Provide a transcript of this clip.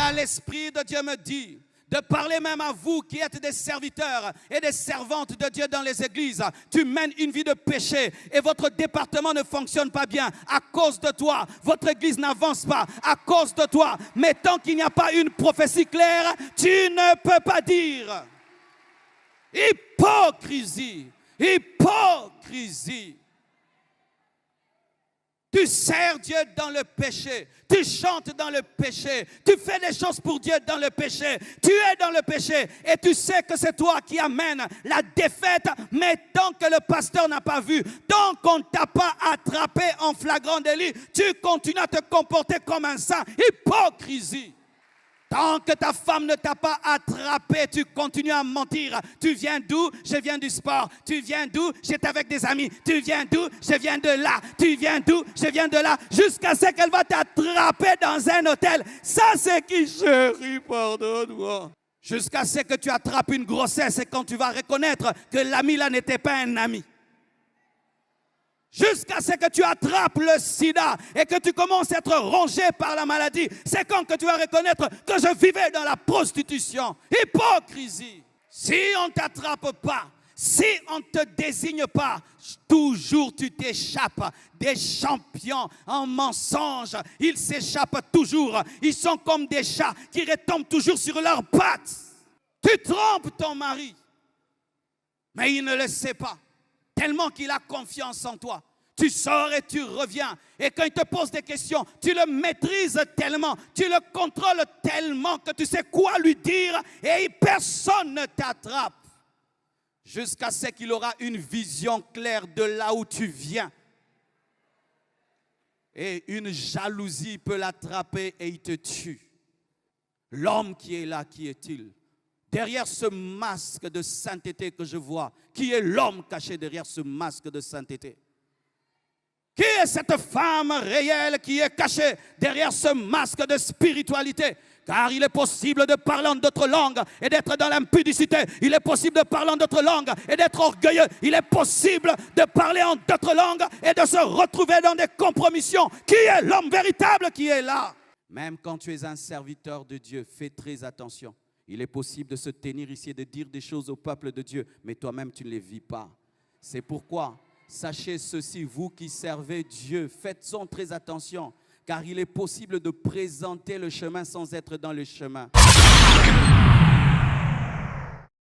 Car l'Esprit de Dieu me dit de parler même à vous qui êtes des serviteurs et des servantes de Dieu dans les églises. Tu mènes une vie de péché et votre département ne fonctionne pas bien à cause de toi. Votre église n'avance pas à cause de toi. Mais tant qu'il n'y a pas une prophétie claire, tu ne peux pas dire. Hypocrisie, hypocrisie. Tu sers Dieu dans le péché, tu chantes dans le péché, tu fais des choses pour Dieu dans le péché, tu es dans le péché et tu sais que c'est toi qui amènes la défaite, mais tant que le pasteur n'a pas vu, tant qu'on ne t'a pas attrapé en flagrant délit, tu continues à te comporter comme un saint. Hypocrisie. Tant que ta femme ne t'a pas attrapé, tu continues à mentir. Tu viens d'où? Je viens du sport. Tu viens d'où? J'étais avec des amis. Tu viens d'où? Je viens de là. Tu viens d'où? Je viens de là. Jusqu'à ce qu'elle va t'attraper dans un hôtel. Ça, c'est qui, chérie, pardonne-moi. Jusqu'à ce que tu attrapes une grossesse et quand tu vas reconnaître que l'ami là n'était pas un ami. Jusqu'à ce que tu attrapes le sida et que tu commences à être rongé par la maladie. C'est quand que tu vas reconnaître que je vivais dans la prostitution. Hypocrisie. Si on ne t'attrape pas, si on ne te désigne pas, toujours tu t'échappes. Des champions en mensonge, ils s'échappent toujours. Ils sont comme des chats qui retombent toujours sur leurs pattes. Tu trompes ton mari, mais il ne le sait pas. Tellement qu'il a confiance en toi. Tu sors et tu reviens. Et quand il te pose des questions, tu le maîtrises tellement, tu le contrôles tellement que tu sais quoi lui dire et personne ne t'attrape. Jusqu'à ce qu'il aura une vision claire de là où tu viens. Et une jalousie peut l'attraper et il te tue. L'homme qui est là, qui est-il? Derrière ce masque de sainteté que je vois, qui est l'homme caché derrière ce masque de sainteté? Qui est cette femme réelle qui est cachée derrière ce masque de spiritualité? Car il est possible de parler en d'autres langues et d'être dans l'impudicité. Il est possible de parler en d'autres langues et d'être orgueilleux. Il est possible de parler en d'autres langues et de se retrouver dans des compromissions. Qui est l'homme véritable qui est là? Même quand tu es un serviteur de Dieu, fais très attention. Il est possible de se tenir ici et de dire des choses au peuple de Dieu, mais toi-même, tu ne les vis pas. C'est pourquoi, sachez ceci, vous qui servez Dieu, faites-en très attention, car il est possible de présenter le chemin sans être dans le chemin.